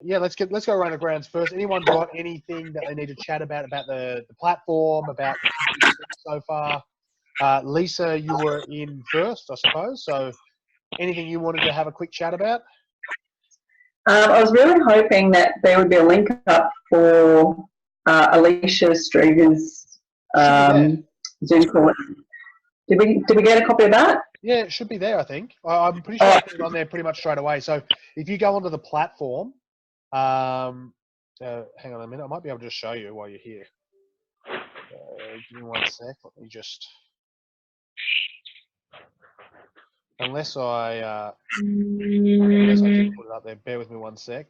Yeah, let's go around the grounds first. Anyone got anything that they need to chat about the platform, about so far? Lisa, you were in first, I suppose. So anything you wanted to have a quick chat about? I was really hoping that there would be a link up for Alicia Strieger's Zoom call. Did we get a copy of that? Yeah, it should be there, I think. I'm pretty sure I put it on there pretty much straight away. So if you go onto the platform, hang on a minute. I might be able to just show you while you're here. Give me 1 sec. Let me just... Unless I didn't put it up there. Bear with me 1 sec.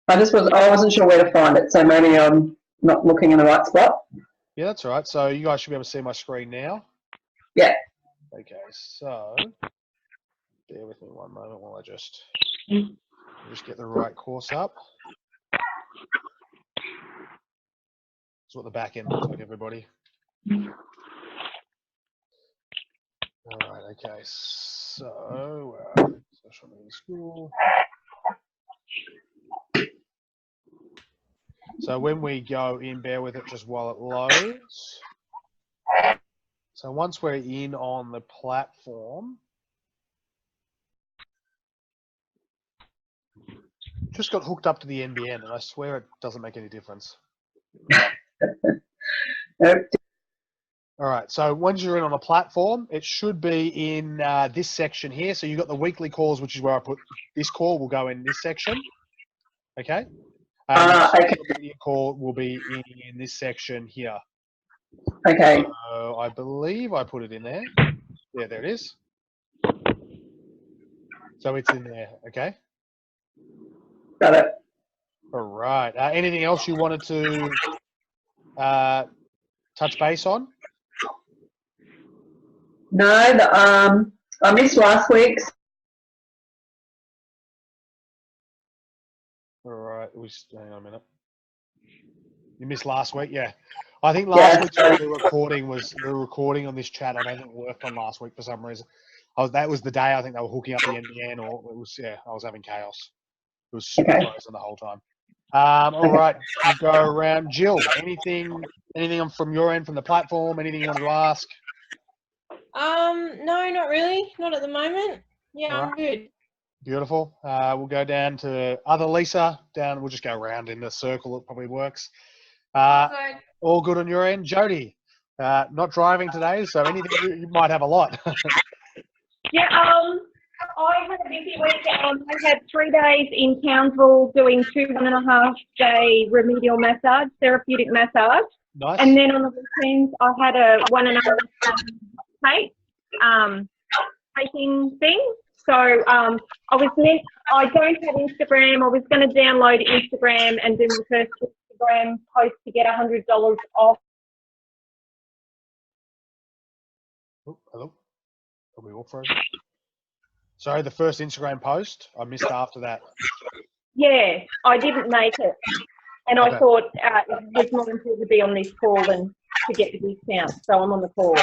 I wasn't sure where to find it, so maybe I'm not looking in the right spot. Yeah, that's all right. So you guys should be able to see my screen now. Yeah. Okay, so bear with me 1 moment while I just get the right course up. That's what the back end looks like, everybody. All right, okay, so social media school. So when we go in, bear with it just while it loads. So once we're in on the platform, just got hooked up to the NBN, and I swear it doesn't make any difference. Nope. All right, so once you're in on a platform, it should be in this section here. So you've got the weekly calls, which is where I put this call will go in this section. Okay. And the social media call will be in this section here. Okay. So I believe I put it in there. Yeah, there it is. So it's in there, okay? Got it. All right. Anything else you wanted to touch base on? No, I missed last week's. All right. Hang on a minute. You missed last week? Yeah. I think last week's the recording on this chat, I don't think worked on last week for some reason. That was the day I think they were hooking up the NBN, or it was, I was having chaos. It was super frozen the whole time. All right, we'll go around. Jill, anything from your end, from the platform? Anything you wanted to ask? No, not really. Not at the moment. Yeah, All right. I'm good. Beautiful. We'll go down to other Lisa. We'll just go around in the circle. It probably works. All good on your end. Jody, not driving today, so anything you might have a lot. Yeah, I had a busy week. I had 3 days in Townsville doing 2 1.5-day remedial massage, therapeutic massage. Nice. And then on the weekends, I had a 1.5-day taking thing. So I don't have Instagram. I was going to download Instagram and do my first Instagram post to get $100 off. Oh, hello? Are we all frozen? Sorry, the first Instagram post, I missed after that. Yeah, I didn't make it. And I thought it was more important to be on this call than to get the discount. So I'm on the call.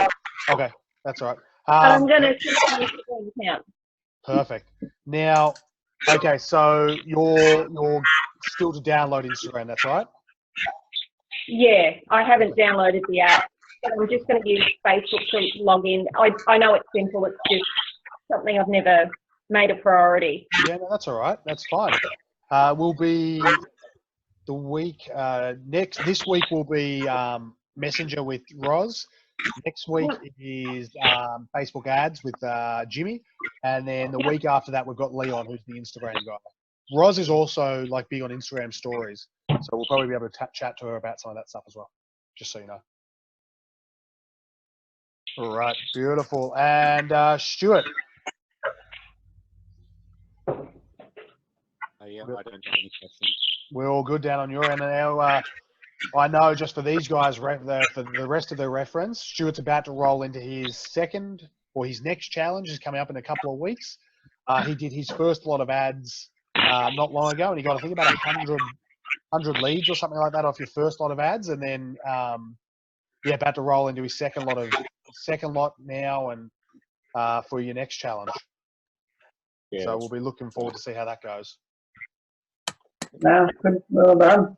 Okay, that's all right. I'm going to see the Instagram account. Perfect. Now, okay, so you're still to download Instagram, that's right? Yeah, I haven't downloaded the app. But I'm just going to use Facebook to log in. I know it's simple. It's just something I've never made a priority. Yeah, no, that's all right. That's fine. Will be the week this week will be Messenger with Roz. Next week is Facebook ads with Jimmy, and then the week after that we've got Leon, who's the Instagram guy. Roz is also like big on Instagram stories, so we'll probably be able to chat to her about some of that stuff as well, just so you know. All right, beautiful. And Stuart. Yeah, I don't have any questions. We're all good down on your end now. I know just for these guys, for the rest of their reference, Stuart's about to roll into his his next challenge is coming up in a couple of weeks. He did his first lot of ads not long ago, and he got, I think, about 100 leads or something like that off your first lot of ads, and then about to roll into his second lot now, and for your next challenge. Yeah, so we'll be looking forward to see how that goes. Wow, good, well done.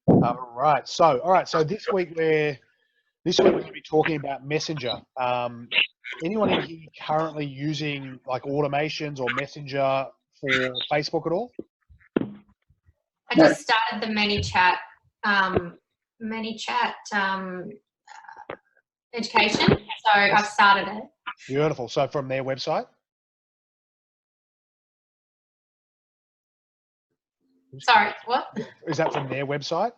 All right. So this week we're going to be talking about Messenger. Anyone in here currently using like automations or Messenger for Facebook at all? I just started the ManyChat education, so I've started it. Beautiful. So from their website? Sorry, what? Is that from their website?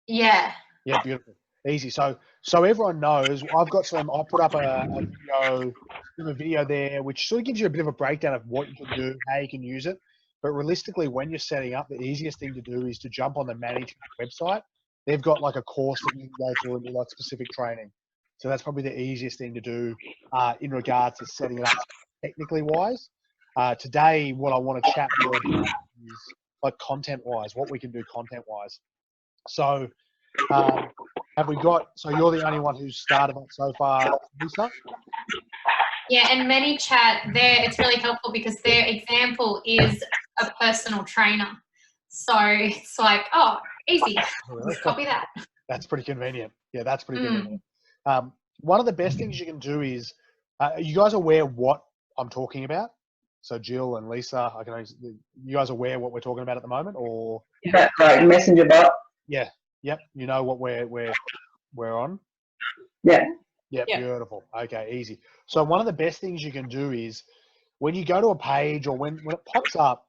Yeah. Yeah, beautiful. Easy. So everyone knows, I've got I put up a video there, which sort of gives you a bit of a breakdown of what you can do, how you can use it. But realistically, when you're setting up, the easiest thing to do is to jump on the ManyChat website. They've got like a course that you can go through and do like specific training. So that's probably the easiest thing to do in regards to setting it up technically wise. Today, what I want to chat more about is like content wise, what we can do content wise. So have we got, so you're the only one who's started it so far, Lisa? Yeah, and ManyChat, it's really helpful because their example is a personal trainer. So it's like, oh, easy. Just copy that. That's pretty convenient. Yeah, that's pretty convenient. One of the best things you can do is, are you guys aware what I'm talking about? So Jill and Lisa, you guys aware what we're talking about at the moment, or? Yeah, right, Messenger bot. Yeah. Yep. You know what we're on? Yeah. Yep. Yeah. Beautiful. Okay. Easy. So one of the best things you can do is when you go to a page or when it pops up,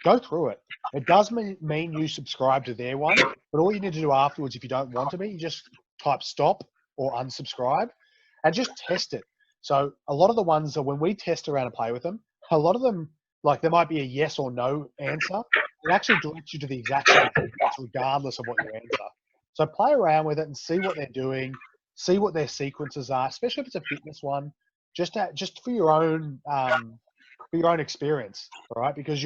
go through it. It does mean you subscribe to their one, but all you need to do afterwards, if you don't want to be, you just type stop or unsubscribe and just test it. So a lot of the ones that when we test around and play with them, a lot of them, like there might be a yes or no answer. It actually directs you to the exact same thing regardless of what you answer. So play around with it and see what they're doing, see what their sequences are, especially if it's a fitness one, just for your own experience, all right? Because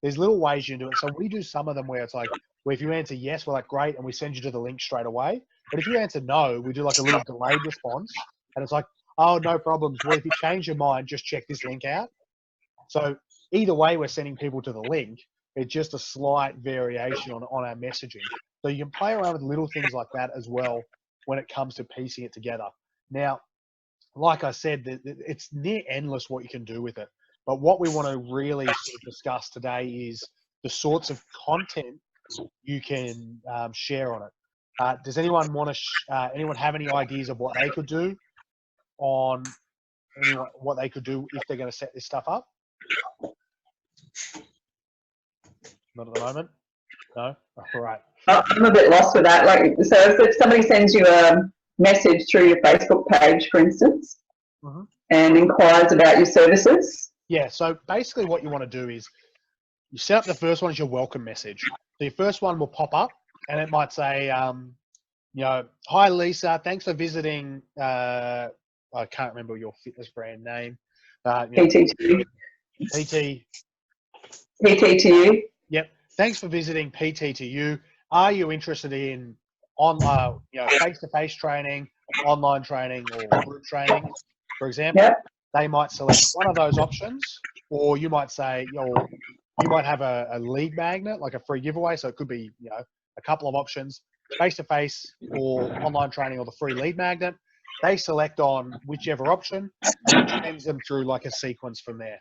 there's little ways you can do it. So we do some of them where it's like, where if you answer yes, we're like, great, and we send you to the link straight away. But if you answer no, we do like a little delayed response, and it's like, oh, no problems. Well, if you change your mind, just check this link out. So either way, we're sending people to the link. It's just a slight variation on our messaging. So you can play around with little things like that as well when it comes to piecing it together. Now, like I said, it's near endless what you can do with it. But what we want to really sort of discuss today is the sorts of content you can share on it. Does anyone want to? Anyone have any ideas of what they could do what they could do if they're going to set this stuff up? Not at the moment. No. All right. I'm a bit lost with that. Like, so if somebody sends you a message through your Facebook page, for instance, and inquires about your services. Yeah. So basically, what you want to do is you set up the first one as your welcome message. So your first one will pop up, and it might say, hi Lisa, thanks for visiting. I can't remember your fitness brand name. PT2. PT2. Yep. Thanks for visiting PT2. Are you interested in face-to-face training, online training, or group training? For example, they might select one of those options, or you might say, you might have a lead magnet, like a free giveaway. So it could be, a couple of options, face-to-face or online training or the free lead magnet. They select on whichever option and it sends them through like a sequence from there.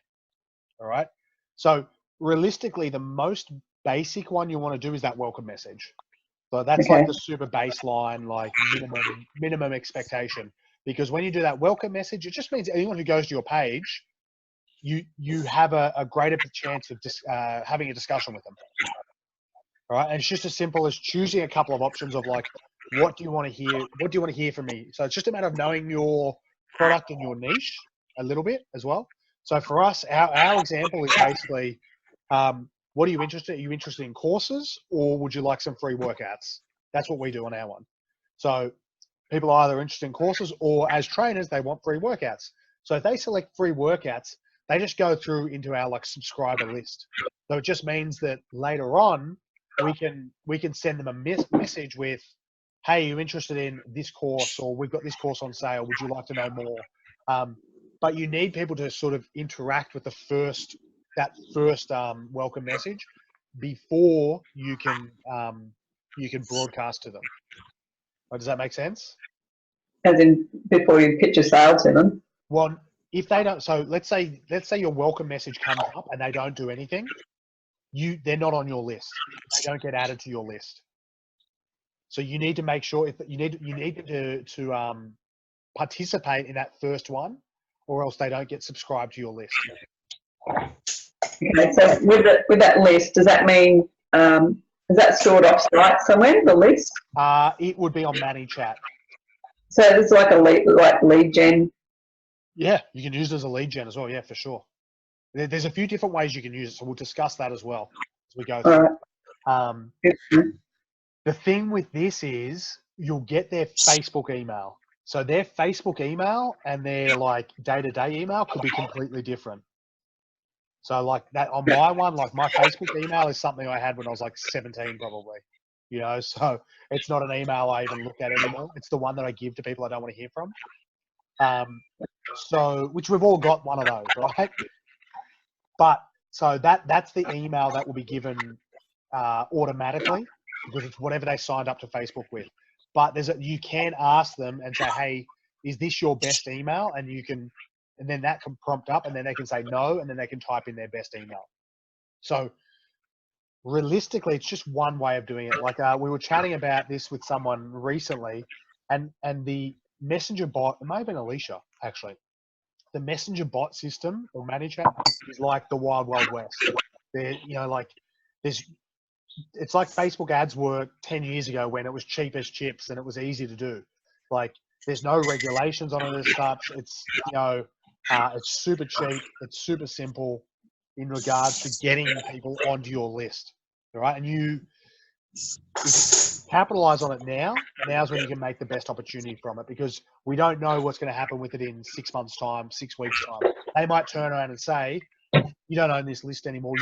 All right. So realistically, the most basic one you want to do is that welcome message. So that's like the super baseline, like minimum expectation. Because when you do that welcome message, it just means anyone who goes to your page, you have a greater chance of having a discussion with them. All right. And it's just as simple as choosing a couple of options of like, what do you want to hear? What do you want to hear from me? So it's just a matter of knowing your product and your niche a little bit as well. So for us, our example is basically, what are you interested in? Are you interested in courses or would you like some free workouts? That's what we do on our one. So people are either interested in courses or as trainers, they want free workouts. So if they select free workouts, they just go through into our like subscriber list. So it just means that later on, we can send them a message with, hey, are you interested in this course, or we've got this course on sale, would you like to know more? But you need people to sort of interact with that first welcome message, before you can broadcast to them. Does that make sense? As in before you pitch a sale to them. Well, if they don't, so let's say your welcome message comes up and they don't do anything, they're not on your list. They don't get added to your list. So you need to make sure you need to participate in that first one, or else they don't get subscribed to your list. Okay, so with that list, does that mean is that stored off site somewhere? The list? It would be on ManyChat. So it's like lead gen. Yeah, you can use it as a lead gen as well. Yeah, for sure. There's a few different ways you can use it, so we'll discuss that as well as we go through. All right. The thing with this is you'll get their Facebook email. So their Facebook email and their like day-to-day email could be completely different. So like that on my one, like my Facebook email is something I had when I was like 17 probably. You know, so it's not an email I even look at anymore. It's the one that I give to people I don't want to hear from. So which we've all got one of those, right? But so that's the email that will be given automatically, because it's whatever they signed up to Facebook with. But you can ask them and say, hey, is this your best email? And then that can prompt up, and then they can say no, and then they can type in their best email. So realistically, it's just one way of doing it. Like we were chatting about this with someone recently, and the messenger bot, it may have been Alicia actually. The messenger bot system or ManyChat is like the wild, wild west. It's like Facebook ads were 10 years ago when it was cheap as chips and it was easy to do. Like there's no regulations on it as such. It's, it's super cheap. It's super simple in regards to getting people onto your list. All right. And if you capitalize on it now's when you can make the best opportunity from it, because we don't know what's going to happen with it in 6 months' time, 6 weeks' time. They might turn around and say, you don't own this list anymore.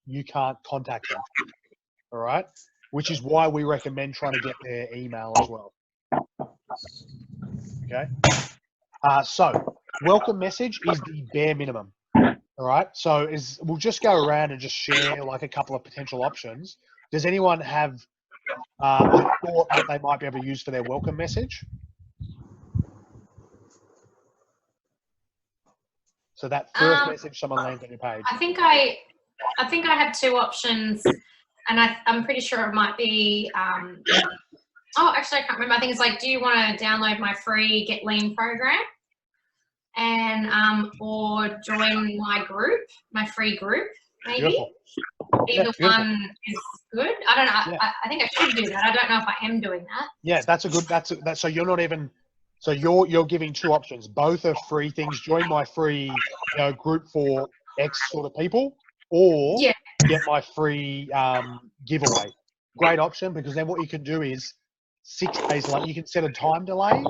You can't contact them. All right. Which is why we recommend trying to get their email as well. Okay. So welcome message is the bare minimum. All right. So we'll just go around and just share like a couple of potential options. Does anyone have a thought that they might be able to use for their welcome message? So that first message someone lands on your page. I think I have two options, and I'm pretty sure it might be. Oh, actually, I can't remember. I think it's like, do you want to download my free Get Lean program, and or join my group, my free group, maybe. Beautiful. Either one is good. I don't know. Yeah. I think I should do that. I don't know if I am doing that. Yeah, so you're not even. So you're giving two options. Both are free things. Join my free group for X sort of people, or get my free giveaway. Great option, because then what you can do is 6 days later, you can set a time delay.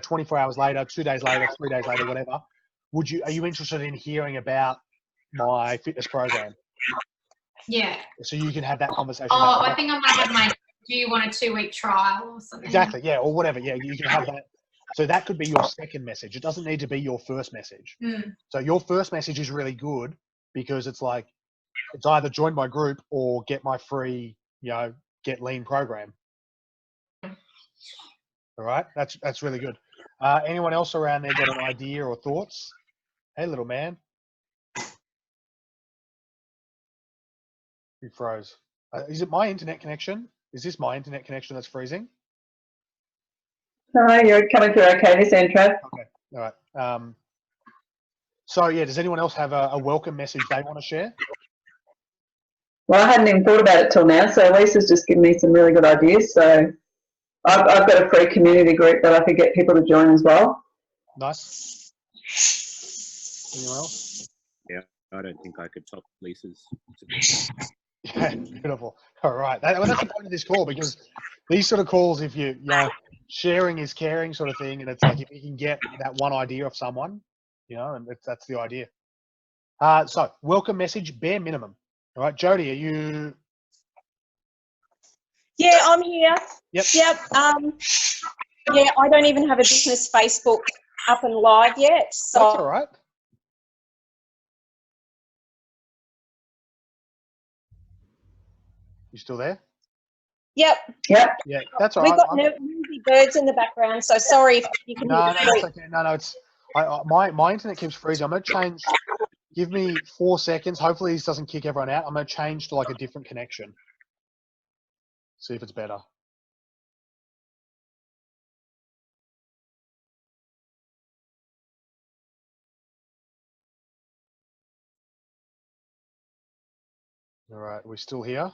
24 hours later, 2 days later, 3 days later, whatever. Are you interested in hearing about my fitness program? Yeah. So you can have that conversation. Oh, I think I might have my. Do you want a 2-week trial or something? Exactly. Yeah, or whatever. Yeah, you can have that. So that could be your second message. It doesn't need to be your first message. So your first message is really good because it's like, it's either join my group or get my free, Get Lean program. All right. That's really good. Anyone else around there got an idea or thoughts? Hey, little man. He froze. Is it my internet connection? Is this my internet connection that's freezing? No, you're coming through okay this end, Trav. Okay, all right. So yeah, does anyone else have a welcome message they want to share? Well, I hadn't even thought about it till now, so Lisa's just given me some really good ideas. So I've got a free community group that I could get people to join as well. Nice. Anyone else? Yeah, I don't think I could top Lisa's. Yeah, beautiful. All right. That's the point of this call, because these sort of calls, if sharing is caring sort of thing, and it's like if you can get that one idea of someone, and that's the idea. So welcome message, bare minimum. All right, Jody, are you? Yeah, I'm here. Yep. Yep. Yeah, I don't even have a business Facebook up and live yet. So That's all right. You still there? Yep. Yeah, that's all We've right. got noisy birds in the background, so sorry if you can No, hear no, the that's tweet. okay. No, it's my internet keeps freezing. I'm gonna change. Give me 4 seconds. Hopefully this doesn't kick everyone out. I'm gonna change to like a different connection. See if it's better. All right, we're still here.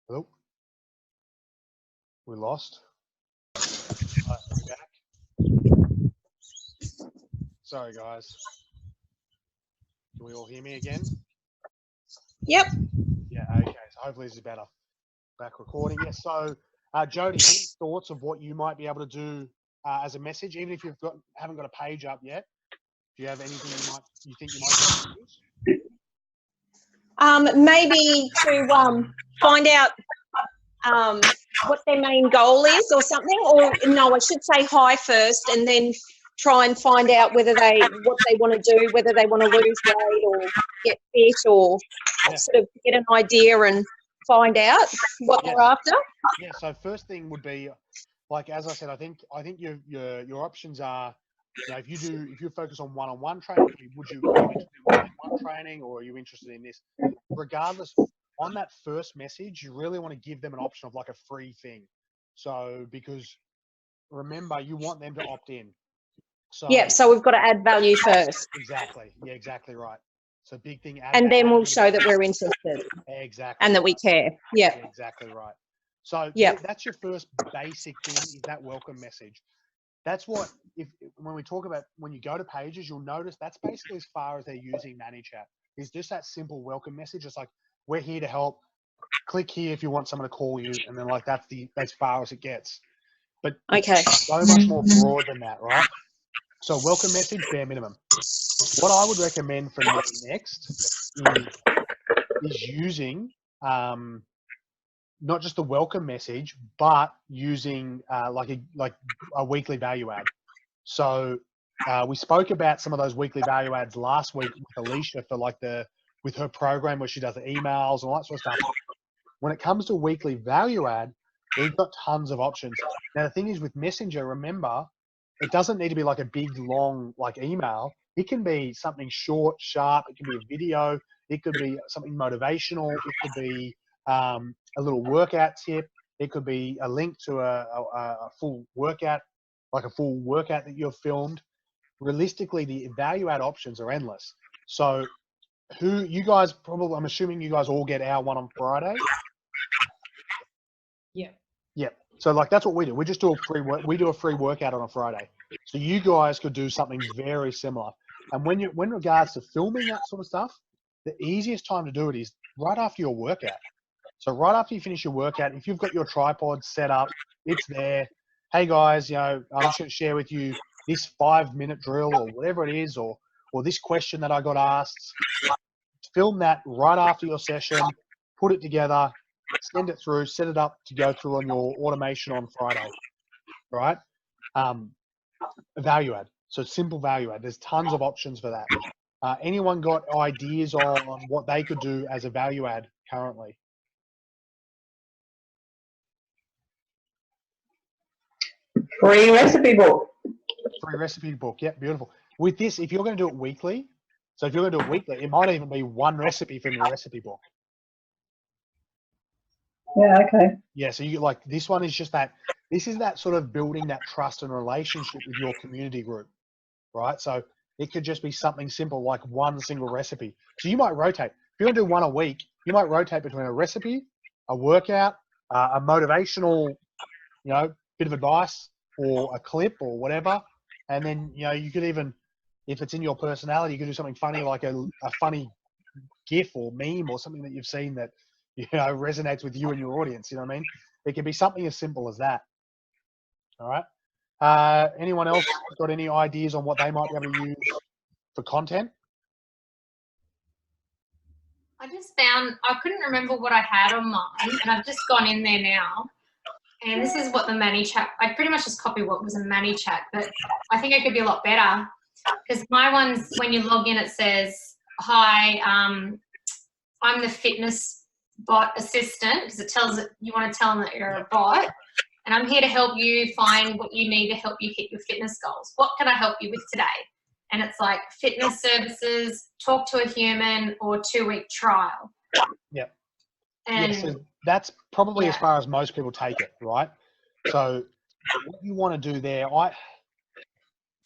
Hello? We lost. All right, we're back. Sorry, guys. Can we all hear me again? Yep. Yeah, okay. So hopefully this is better. Back recording. Yes. So, Jody, any thoughts of what you might be able to do as a message, even if haven't got a page up yet? Do you have anything you think you might be able to use? Maybe to find out what their main goal is or something, or no, I should say hi first and then try and find out what they want to do, whether they want to lose weight or get fit or sort of get an idea and find out what they're after. Yeah. So first thing would be, like as I said, I think your options are, if you focus on one-on-one training, are you interested in one-on-one training, or are you interested in this? Regardless, on that first message, you really want to give them an option of like a free thing. So because remember, you want them to opt in. So yeah, so we've got to add value first. Exactly. Yeah, exactly right. So big thing. And then we'll show that we're interested. Exactly. And that we care. Yeah. Exactly right. So that's your first basic thing, is that welcome message. That's what, when we talk about, when you go to pages, you'll notice that's basically as far as they're using ManyChat, is just that simple welcome message. It's like, we're here to help. Click here if you want someone to call you. And then like, that's as far as it gets. But it's so much more broad than that, right? So welcome message, bare minimum. What I would recommend for next is using not just the welcome message, but using like a weekly value add. So we spoke about some of those weekly value adds last week with Alicia for with her program where she does the emails and all that sort of stuff. When it comes to weekly value add, we've got tons of options. Now the thing is with Messenger, remember, it doesn't need to be like a big long like email. It can be something short, sharp. It can be a video. It could be something motivational. It could be a little workout tip. It could be a link to a full workout, like a full workout that you've filmed. Realistically, the value add options are endless. So you guys probably, I'm assuming you guys all get our one on Friday. Yeah. Yeah. So like, that's what we do. We just do a free workout on a Friday. So you guys could do something very similar. And when regards to filming that sort of stuff, the easiest time to do it is right after your workout. So right after you finish your workout, if you've got your tripod set up, it's there. Hey guys, I'm just going to share with you this 5-minute drill or whatever it is, or this question that I got asked. Film that right after your session, put it together, send it through, set it up to go through on your automation on Friday, right? Value add. So simple value add. There's tons of options for that. Anyone got ideas on what they could do as a value add currently? Free recipe book. Free recipe book. Yeah, beautiful. With this, if you're going to do it weekly, so if you're going to do it weekly, it might even be one recipe from your recipe book. Yeah, okay. Yeah, so you like, this one is just this is that sort of building that trust and relationship with your community group, right? So it could just be something simple like one single recipe. So you might rotate. If you're going to do one a week, you might rotate between a recipe, a workout, a motivational, bit of advice, or a clip or whatever. And then, you could even, if it's in your personality, you could do something funny like a funny GIF or meme or something that you've seen that, resonates with you and your audience. You know what I mean? It can be something as simple as that. All right. Anyone else got any ideas on what they might be able to use for content? I just found, I couldn't remember what I had on mine, and I've just gone in there now. And this is what the ManyChat, I pretty much just copied what was in ManyChat, but I think it could be a lot better. Because my one's, when you log in, it says, hi, I'm the fitness bot assistant, because it tells it, you want to tell them that you're a bot. And I'm here to help you find what you need to help you hit your fitness goals. What can I help you with today? And it's like fitness services, talk to a human, or 2-week trial. Yep. And Yeah, so that's probably as yeah. far as most people take it, right? So what you want to do there,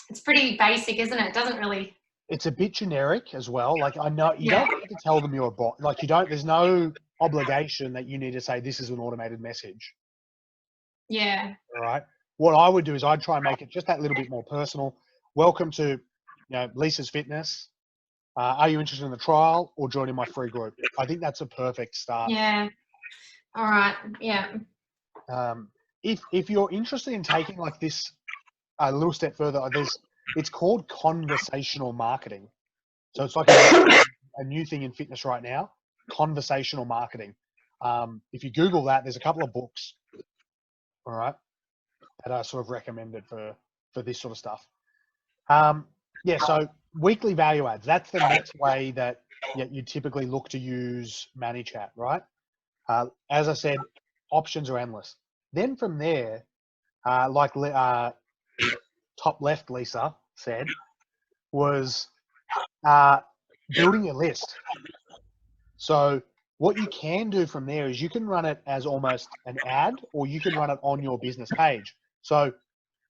It's pretty basic, isn't it? It doesn't really. it's a bit generic as well. Like, I know you Yeah. don't need to tell them you're a bot. Like, there's no obligation that you need to say this is an automated message. Yeah. All right. What I would do is I'd try and make it just that little bit more personal. Welcome to, Lisa's Fitness. Are you interested in the trial or joining my free group? I think that's a perfect start. Yeah. All right. Yeah. If you're interested in taking like this a little step further, it's called conversational marketing. So it's like a new thing in fitness right now, conversational marketing. If you Google that, there's a couple of books, all right, that are sort of recommended for this sort of stuff. Yeah, so weekly value adds, that's the next way that you typically look to use ManyChat, right? As I said, options are endless. Then from there, like top left Lisa said, was building your list. So what you can do from there is you can run it as almost an ad, or you can run it on your business page. So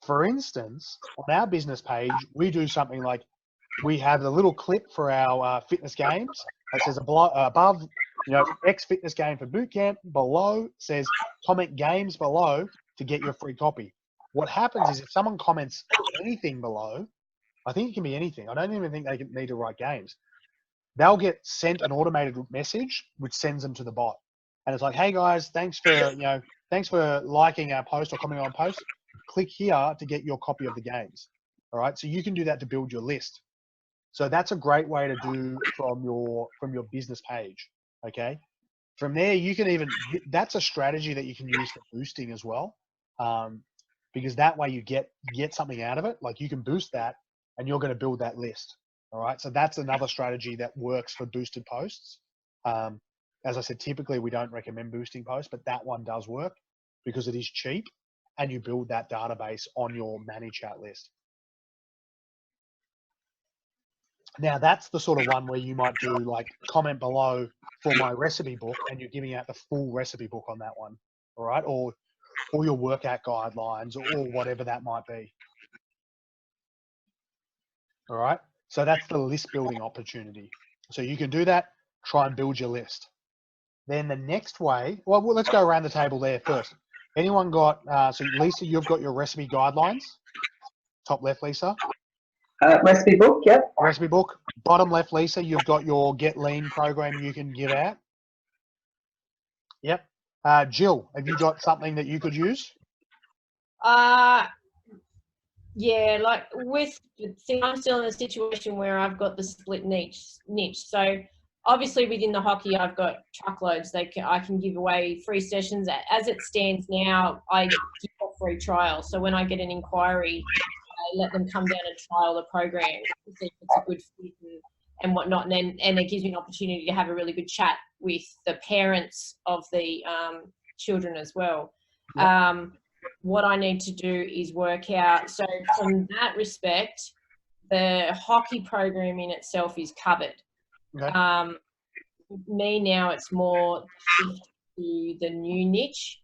for instance, on our business page, we do something like we have a little clip for our fitness games that says above, X fitness game for boot camp. Below says comment games below to get your free copy. What happens is if someone comments anything below, I think it can be anything. I don't even think they need to write games. They'll get sent an automated message which sends them to the bot, and it's like, hey guys, thanks for liking our post or commenting on post. Click here to get your copy of the games. All right, so you can do that to build your list. So that's a great way to do from your business page. Okay, from there you can that's a strategy that you can use for boosting as well, because that way you get something out of it. Like you can boost that, and you're going to build that list. All right, so that's another strategy that works for boosted posts. As I said, typically we don't recommend boosting posts, but that one does work because it is cheap, and you build that database on your ManyChat list. Now that's the sort of one where you might do like comment below for my recipe book, and you're giving out the full recipe book on that one. All right, or your workout guidelines or whatever that might be. All right, so that's the list building opportunity. So you can do that, try and build your list. Then the next way, well, let's go around the table there first. Anyone got, so Lisa, you've got your recipe guidelines. Top left, Lisa. Recipe book, yep. Recipe book. Bottom left, Lisa, you've got your Get Lean program you can give out. Yep. Jill, have you got something that you could use? Yeah, like I'm still in a situation where I've got the split niche. So obviously within the hockey, I've got truckloads. I can give away free sessions. As it stands now, I give a free trial. So when I get an inquiry, I let them come down and trial the program to see if it's a good fit and whatnot. And it gives me an opportunity to have a really good chat with the parents of the children as well. Yep. What I need to do is work out. So from that respect, the hockey program in itself is covered. Okay. Me now, it's more shift to the new niche,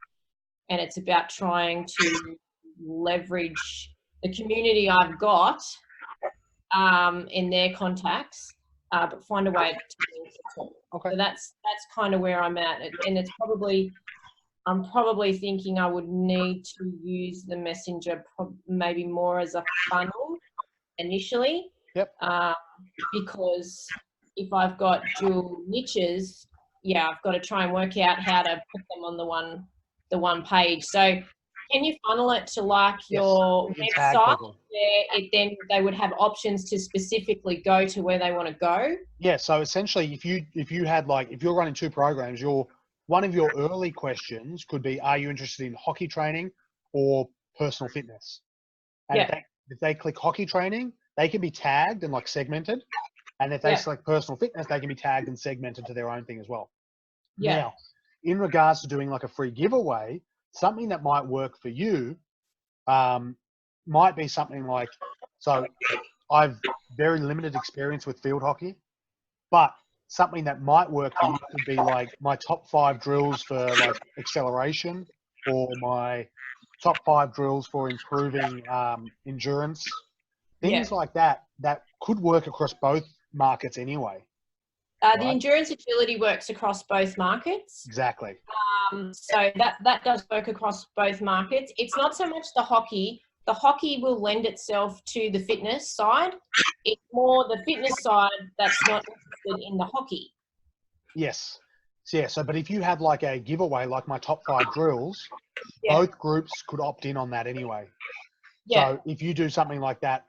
and it's about trying to leverage the community I've got in their contacts, but find a way to. Okay. So that's kind of where I'm at, and it's probably. I'm probably thinking I would need to use the messenger maybe more as a funnel initially. Yep. Because if I've got dual niches, I've got to try and work out how to put them on the one page. So can you funnel it to like your website where then they would have options to specifically go to where they want to go? Yeah. So essentially, if you had if you're running two programs, your one of your early questions could be, are you interested in hockey training or personal fitness? And Yeah. if they click hockey training, they can be tagged and like segmented. And if they Yeah. select personal fitness, they can be tagged and segmented to their own thing as well. Yeah. Now, in regards to doing like a free giveaway, something that might work for you might be something like, so I've very limited experience with field hockey, but something that might work for you could be like my top 5 drills for like acceleration, or my top 5 drills for improving endurance, things like that could work across both markets anyway. The Right. endurance agility works across both markets. Exactly. So that does work across both markets. It's not so much the hockey. The hockey will lend itself to the fitness side. It's more the fitness side that's not interested in the hockey. Yes. Yeah. So, but if you have like a giveaway, like my top 5 drills, Yeah. both groups could opt in on that anyway. Yeah. So if you do something like that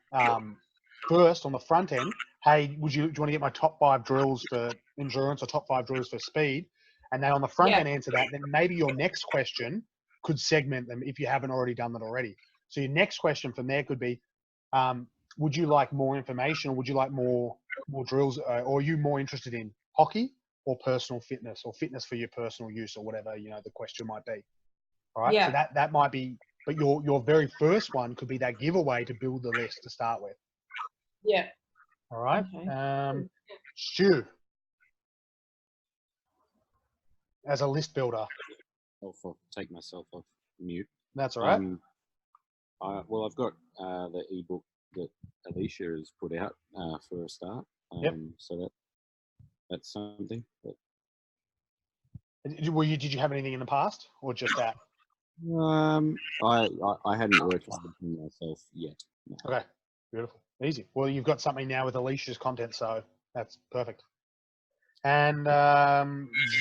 first on the front end, hey, do you want to get my top 5 drills for endurance or top 5 drills for speed? And then on the front end answer that, then maybe your next question could segment them if you haven't already done that already. So your next question from there could be, would you like more information, or would you like more drills, or are you more interested in hockey or personal fitness, or fitness for your personal use, or whatever, you know, the question might be. All right. Yeah. So that might be, but your very first one could be that giveaway to build the list to start with. Yeah. All right. Okay. Stu, as a list builder. I'll take myself off mute. That's all right. Well, I've got the ebook that Alicia has put out for a start. Yep. So that's something. But, Did you have anything in the past, or just that? I hadn't worked on it myself yet. No. Okay. Beautiful. Easy. Well, you've got something now with Alicia's content, so that's perfect. And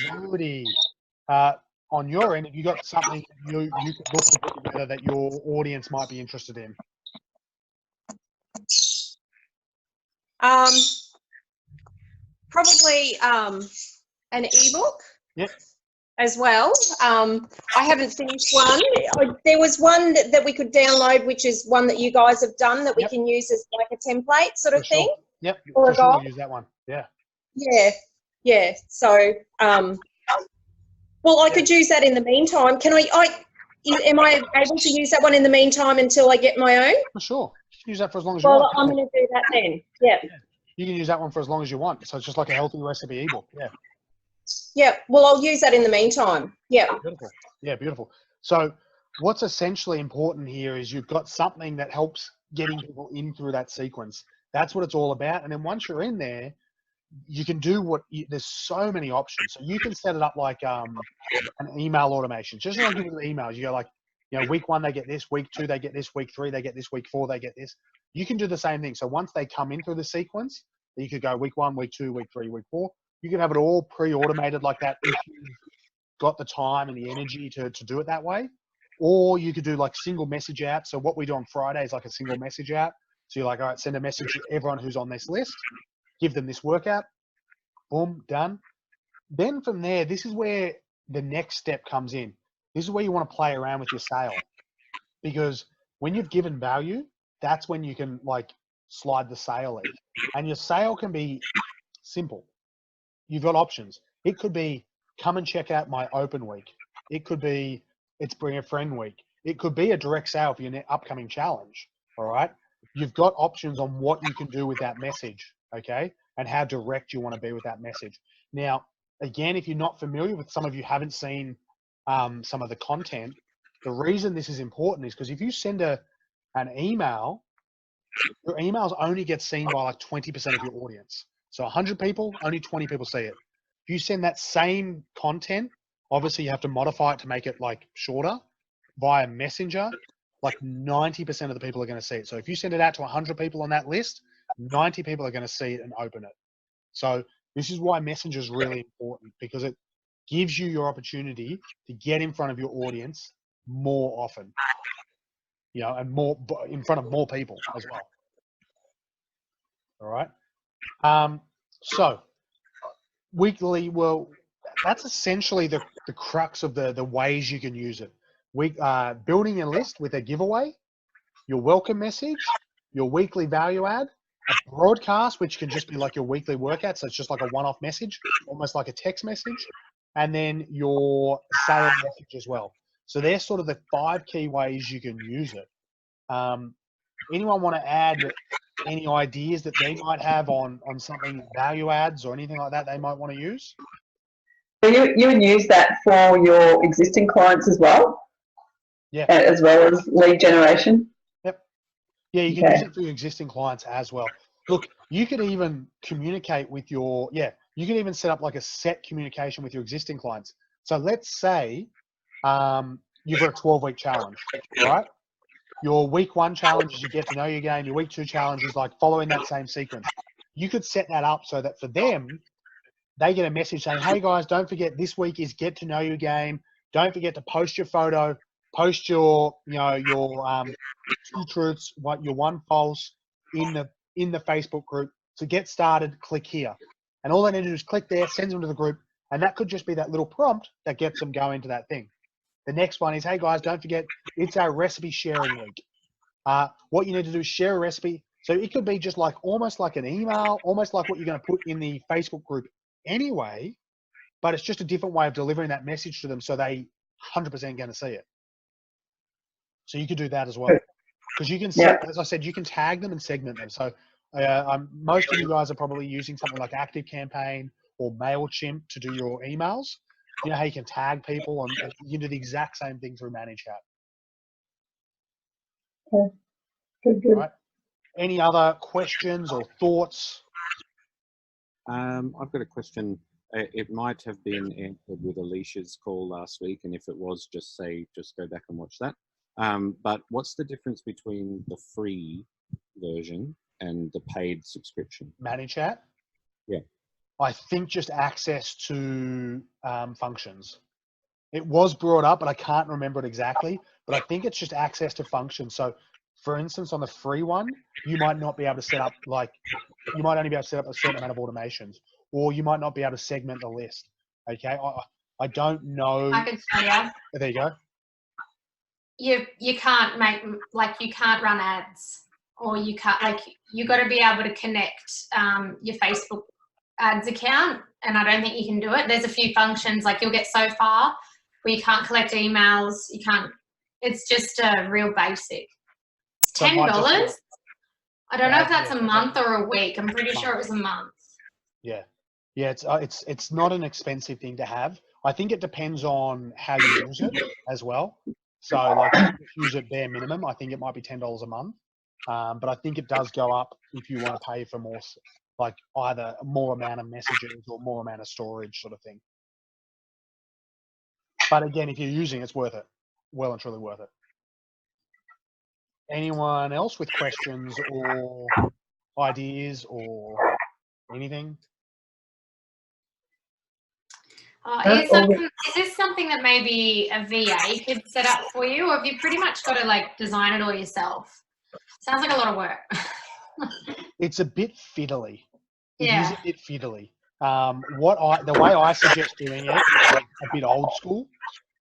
Jody, on your end, have you got something you could look to put together that your audience might be interested in? Probably an ebook. Yep. As well. I haven't finished one. There was one that we could download, which is one that you guys have done that we can use as like a template sort of thing. Yep. Or For a sure, guide. we'll use that one. Yeah. Yeah. So, well, I could use that in the meantime. Am I able to use that one in the meantime until I get my own? For sure. You can use that for as long as you Well, want. I'm going to do that then. Yeah. You can use that one for as long as you want. So it's just like a healthy recipe ebook. Yeah. Yeah. Well, I'll use that in the meantime. Yeah. Beautiful. Yeah, beautiful. So what's essentially important here is you've got something that helps getting people in through that sequence. That's what it's all about. And then once you're in there, you can do there's so many options. So you can set it up like an email automation. Just like with emails, you go like, you know, week 1 they get this, week 2 they get this, week 3 they get this, week 4 they get this. You can do the same thing. So once they come in through the sequence, you could go week 1, week 2, week 3, week 4. You can have it all pre-automated like that if you've got the time and the energy to do it that way. Or you could do like single message out. So what we do on Friday is like a single message out. So you're like, all right, send a message to everyone who's on this list, give them this workout, boom, done. Then from there, this is where the next step comes in. This is where you want to play around with your sale, because when you've given value, that's when you can like slide the sale in. And your sale can be simple. You've got options. It could be come and check out my open week. It could be it's bring a friend week. It could be a direct sale for your upcoming challenge. All right. You've got options on what you can do with that message. Okay. And how direct you want to be with that message. Now, again, if you're not familiar with, some of you haven't seen some of the content, the reason this is important is because if you send an email, your emails only get seen by like 20% of your audience. So 100 people, only 20 people see it. If you send that same content, obviously you have to modify it to make it like shorter via Messenger, like 90% of the people are going to see it. So if you send it out to 100 people on that list, 90 people are going to see it and open it. So this is why Messenger is really important, because it gives you your opportunity to get in front of your audience more often, you know, and more in front of more people as well. All right. So weekly, well, that's essentially the the crux of the ways you can use it. Building a list with a giveaway, your welcome message, your weekly value add, a broadcast, which can just be like your weekly workout, so it's just like a one-off message, almost like a text message, and then your sale message as well. So they're sort of the 5 key ways you can use it. Anyone want to add any ideas that they might have on something, value adds or anything like that they might want to use? So you would use that for your existing clients as well? Yeah. As well as lead generation? Yep. Yeah, you can use it for your existing clients as well. Look, you could even communicate with you can even set up like a set communication with your existing clients. So let's say you've got a 12-week challenge, right? Your week 1 challenge is you get to know your game. Your week 2 challenge is like following that same sequence. You could set that up so that for them, they get a message saying, hey guys, don't forget this week is get to know your game. Don't forget to post your photo, post your, your 2 truths, your 1 false in the Facebook group. To get started, click here. And all they need to do is click there, sends them to the group. And that could just be that little prompt that gets them going to that thing. The next one is, hey guys, don't forget, it's our recipe sharing week. What you need to do is share a recipe. So it could be just like almost like an email, almost like what you're going to put in the Facebook group anyway, but it's just a different way of delivering that message to them so they 100% going to see it. So you could do that as well. Because you can, as I said, you can tag them and segment them. So most of you guys are probably using something like ActiveCampaign or MailChimp to do your emails. You know how you can tag people, and you can do the exact same thing through ManyChat. Okay. Good. Right. Any other questions or thoughts? I've got a question. It might have been answered with Alicia's call last week, and if it was, just go back and watch that. But what's the difference between the free version and the paid subscription? ManyChat? Yeah. I think just access to functions. It was brought up, but I can't remember it exactly. But I think it's just access to functions. So, for instance, on the free one, you might not be able to set up you might only be able to set up a certain amount of automations, or you might not be able to segment the list. Okay, I don't know. I can tell you. There you go. You can't you can't run ads, or you can't you got to be able to connect your Facebook ads account, and I don't think you can do it. There's a few functions, like you'll get so far where you can't collect emails, you can't, it's just a real basic. $10. I don't know if that's a month or a week. I'm pretty sure it was a month. Yeah. It's not an expensive thing to have. I think it depends on how you use it as well. So like if you use it bare minimum, I think it might be $10 a month. But I think it does go up if you want to pay for more, like either more amount of messages or more amount of storage sort of thing. But again, if you're using it, it's worth it. Well and truly worth it. Anyone else with questions or ideas or anything? Is this something that maybe a VA could set up for you, or have you pretty much got to like design it all yourself? Sounds like a lot of work. It's a bit fiddly. It Yeah. is a bit fiddly. The way I suggest doing it is like a bit old school.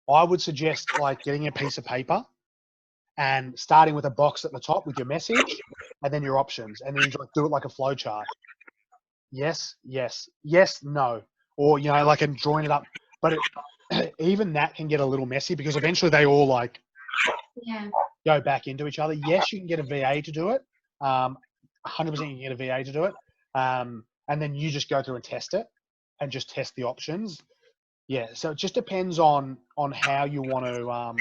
I would suggest like getting a piece of paper and starting with a box at the top with your message and then your options, and then you do it like a flow chart. Yes, yes, yes, no. Or, like and drawing it up. But even that can get a little messy because eventually they all like go back into each other. Yes, you can get a VA to do it. 100% you can get a VA to do it. And then you just go through and test it and just test the options. Yeah, so it just depends on how you want to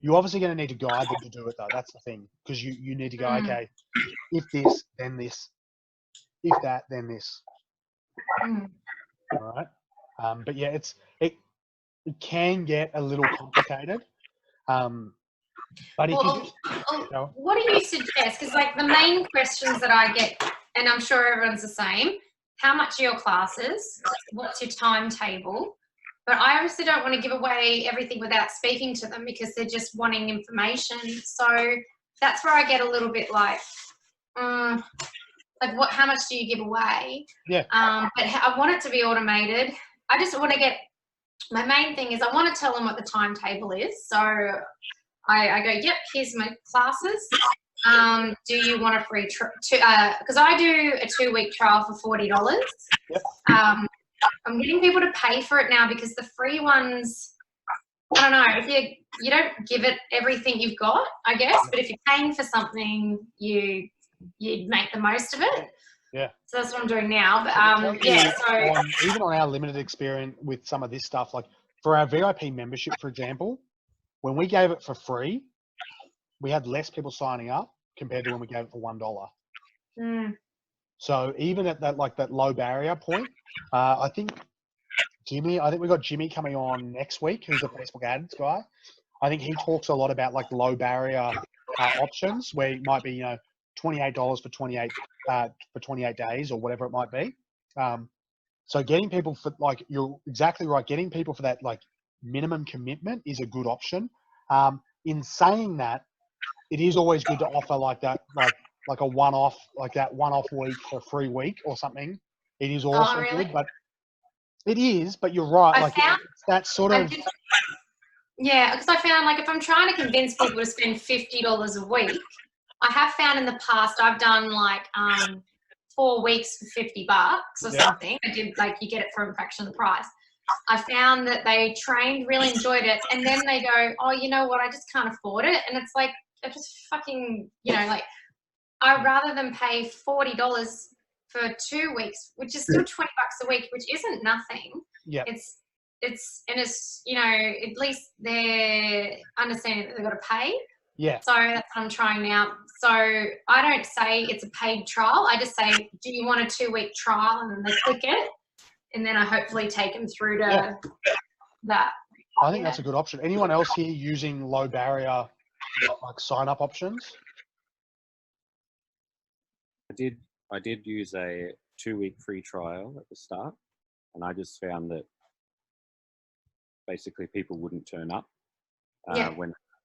you're obviously going to need to guide them to do it though. That's the thing, because you need to go, okay, if this, then this. If that, then this. All right. But yeah, it can get a little complicated. But if what do you suggest? Because like the main questions that I get, and I'm sure everyone's the same, how much are your classes? What's your timetable? But I obviously don't want to give away everything without speaking to them because they're just wanting information. So that's where I get a little bit like how much do you give away? Yeah. But I want it to be automated. I just want to get my main thing is I want to tell them what the timetable is. So I go, yep, here's my classes. Do you want a free because I do a 2-week trial for $40. Yep. I'm getting people to pay for it now because the free ones, I don't know, if you don't give it everything you've got, I guess, but if you're paying for something, you make the most of it. Yeah. So that's what I'm doing now. But yeah, so even on our limited experience with some of this stuff, like for our VIP membership, for example, when we gave it for free, we had less people signing up compared to when we gave it for $1. So even at that that low barrier point, I think we got Jimmy coming on next week, who's a Facebook ads guy. I think he talks a lot about like low barrier options where it might be $28 for 28 days or whatever it might be. So getting people for you're exactly right. Getting people for that minimum commitment is a good option. In saying that, it is always good to offer like a one-off, that one-off week for a free week or something. It is also good, but it is. But you're right. That sort of. Yeah, because I found if I'm trying to convince people to spend $50 a week, I have found in the past I've done 4 weeks for $50 or something. I did you get it for a fraction of the price. I found that they trained, really enjoyed it, and then they go, oh, you know what, I just can't afford it. And it's I just fucking, I'd rather than pay $40 for 2 weeks, which is still $20 a week, which isn't nothing. Yeah. It's at least they're understanding that they've got to pay. Yeah. So that's what I'm trying now. So I don't say it's a paid trial. I just say, do you want a 2-week trial? And then they click it. And then I hopefully take them through to that. I think that's a good option. Anyone else here using low barrier sign up options? I did use a 2-week free trial at the start, and I just found that basically people wouldn't turn up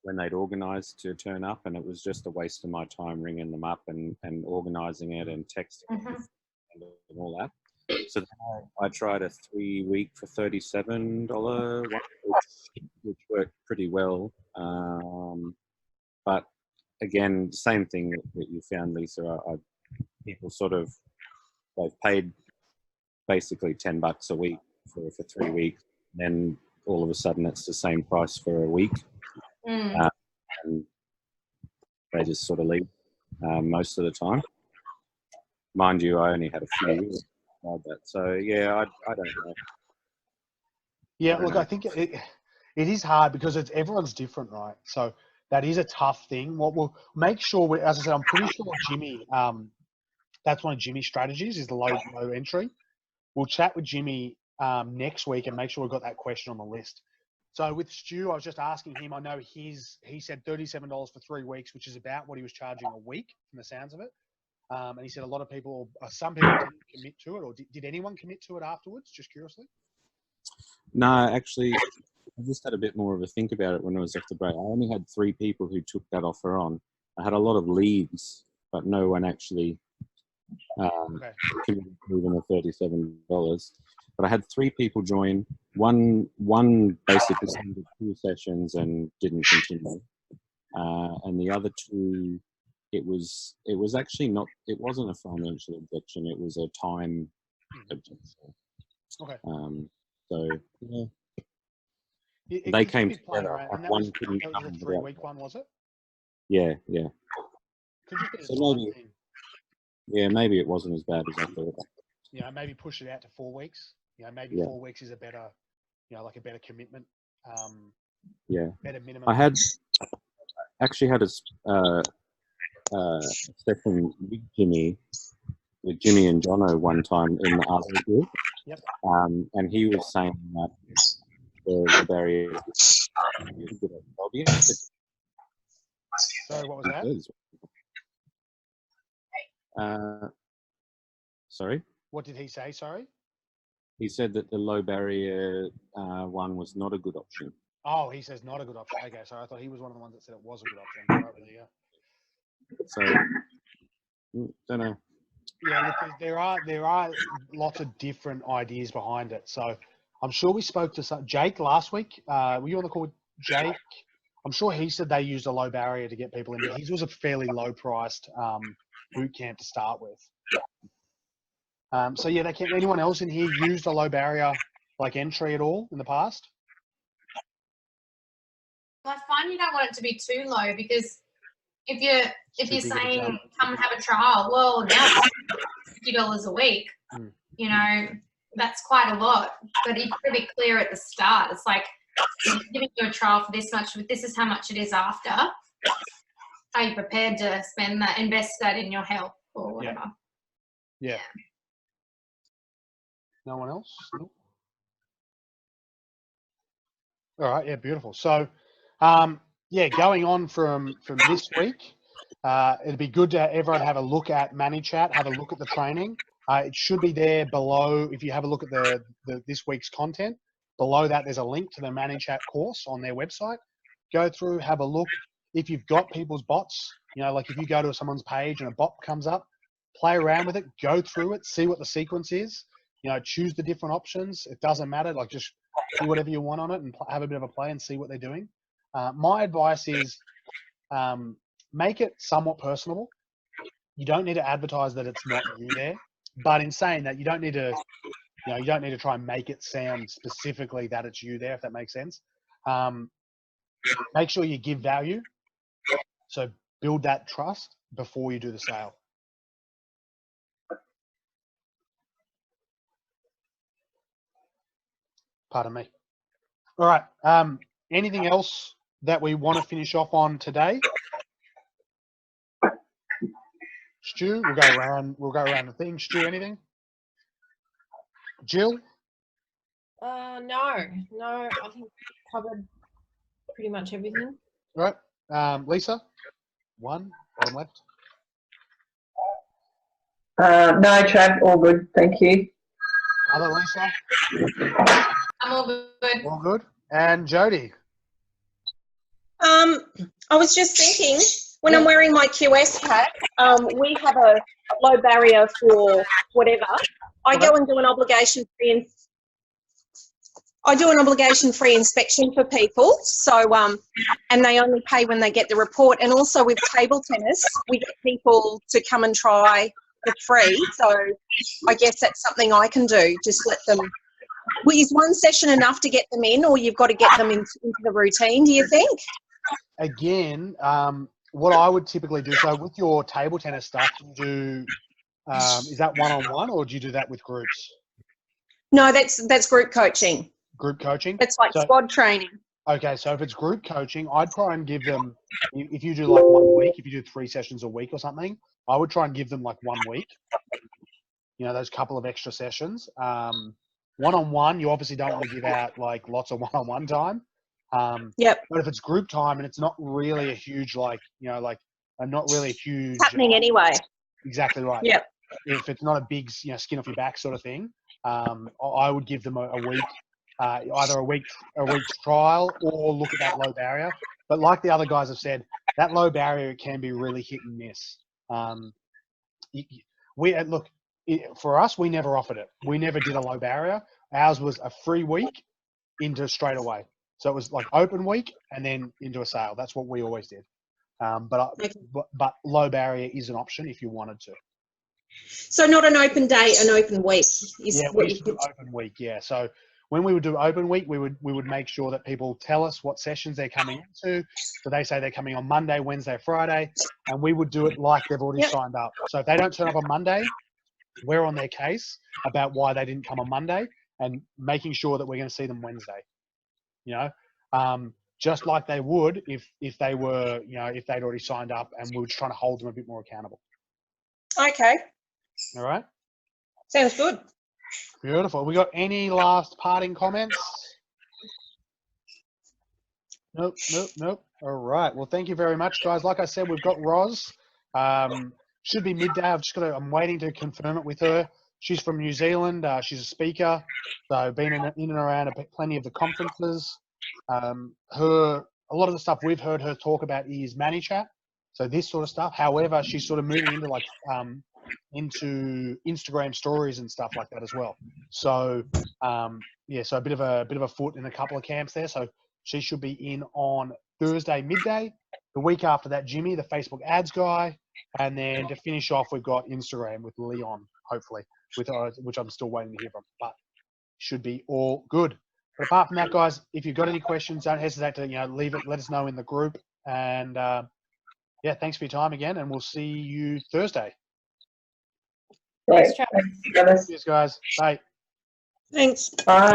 when they'd organised to turn up, and it was just a waste of my time ringing them up and organising it and texting and all that. So then I tried a 3-week for $37 one, which worked pretty well. But again, same thing that you found, Lisa. People they've paid basically $10 a week for 3 weeks, then all of a sudden it's the same price for a week, and they just leave most of the time. Mind you, I only had a few like that, so yeah, I don't know. Yeah, look, I think it is hard because everyone's different, right? So that is a tough thing. What we'll make sure, as I said, I'm pretty sure Jimmy, that's one of Jimmy's strategies is the low entry. We'll chat with Jimmy next week and make sure we've got that question on the list. So with Stu, I was just asking him, I know he said $37 for 3 weeks, which is about what he was charging a week from the sounds of it. And he said some people didn't commit to it, or did anyone commit to it afterwards, just curiously? No, actually, I just had a bit more of a think about it when I was off the break. I only had 3 people who took that offer on. I had a lot of leads, but no one actually committed to even the $37. But I had 3 people join. One basically did 2 sessions and didn't continue, and the other 2, it was actually not. It wasn't a financial objection. It was a time objection. Okay. So yeah. They came together. One couldn't come. That was a 3-week one, was it? Yeah. So maybe it wasn't as bad as I thought. Maybe push it out to 4 weeks. Maybe 4 weeks is a better, a better commitment. Better minimum. I actually had a session with Jimmy and Jono one time in the other group. Yep. And he was saying that the barrier. Sorry, what was that? Sorry? What did he say, sorry? He said that the low barrier one was not a good option. Oh, he says not a good option. Okay, so I thought he was one of the ones that said it was a good option. Right, there you go. So, don't know. Yeah, look, there are lots of different ideas behind it. So I'm sure we spoke to Jake last week. Were you on the call with Jake? I'm sure he said they used a low barrier to get people in. His was a fairly low priced boot camp to start with. So yeah, anyone else in here used a low barrier like entry at all in the past? Well, I find you don't want it to be too low, because if you're big of a saying jump. come and have a trial, well, now it's $50 a week. You know, that's quite a lot. But you've got to be clear at the start. It's like, I'm giving you a trial for this much, but this is how much it is after. Are you prepared to spend that, invest that in your health or whatever? Yeah. No one else? No? All right. Yeah. Beautiful. So, yeah, going on from this week, it'd be good to everyone have a look at ManyChat, have a look at the training. It should be there below. If you have a look at the this week's content, below that there's a link to the ManyChat course on their website. Go through, have a look. If you've got people's bots, you know, like if you go to someone's page and a bot comes up, play around with it, go through it, see what the sequence is. You know, choose the different options. It doesn't matter. Like just do whatever you want on it and have a bit of a play and see what they're doing. My advice is make it somewhat personable. You don't need to advertise that it's not you there, but in saying that, you don't need to, you know, you don't need to try and make it sound specifically that it's you there, if that makes sense. Make sure you give value. So build that trust before you do the sale. Pardon me. All right. Anything else that we want to finish off on today? Stu, we'll go around the thing. Stu, anything? Jill? No, I think covered pretty much everything. All right. Lisa? One, bottom left. No, Trav, all good. Thank you. Other Lisa? I'm all good. All good. And Jody? I was just thinking, when I'm wearing my QS pack, we have a low barrier for whatever. I go and do an obligation-free inspection for people. So, and they only pay when they get the report. And also with table tennis, we get people to come and try for free. So I guess that's something I can do. Just let them. Well, is one session enough to get them in, or you've got to get them into the routine, do you think? Again, what I would typically do, so with your table tennis stuff, you do, is that one-on-one or do you do that with groups? No, that's group coaching. Group coaching? That's like squad training. Okay, so if it's group coaching, I'd try and give them, if you do like 1 week, if you do 3 sessions a week or something, I would try and give them like 1 week, you know, those couple of extra sessions. One-on-one, you obviously don't want to give out like lots of one-on-one time. Yep. But if it's group time and it's not really a huge, like, you know, like not really a huge. It's happening anyway. Exactly right. Yep. If it's not a big, you know, skin off your back sort of thing, I would give them a week, either a week's trial or look at that low barrier. But like the other guys have said, that low barrier can be really hit and miss. For us, we never offered it. We never did a low barrier. Ours was a free week into straight away. So it was like open week and then into a sale. That's what we always did. But low barrier is an option if you wanted to. So not an open day, an open week. Yeah, we used to do open week. Yeah. So when we would do open week, we would make sure that people tell us what sessions they're coming into. So they say they're coming on Monday, Wednesday, Friday, and we would do it like they've already signed up. So if they don't turn up on Monday, we're on their case about why they didn't come on Monday and making sure that we're going to see them Wednesday. You know, just like they would if they were, you know, if they'd already signed up, and we were just trying to hold them a bit more accountable. Okay. All right. Sounds good. Beautiful. We got any last parting comments? Nope. All right. Well, thank you very much, guys. Like I said, we've got Roz. Should be midday. I'm waiting to confirm it with her. She's from New Zealand. She's a speaker, so been in and around plenty of the conferences. A lot of the stuff we've heard her talk about is ManyChat, so this sort of stuff. However, she's sort of moving into like into Instagram stories and stuff like that as well. So you yeah, so a bit of a foot in a couple of camps there. So she should be in on Thursday midday. The week after that, Jimmy, the Facebook ads guy, and then to finish off, we've got Instagram with Leon, hopefully, with which I'm still waiting to hear from, but should be all good. But apart from that, guys, if you've got any questions, don't hesitate to leave it. Let us know in the group, and yeah, thanks for your time again, and we'll see you Thursday. Great. Thanks, Travis. Thanks, Travis. Cheers, guys. Bye. Thanks. Bye.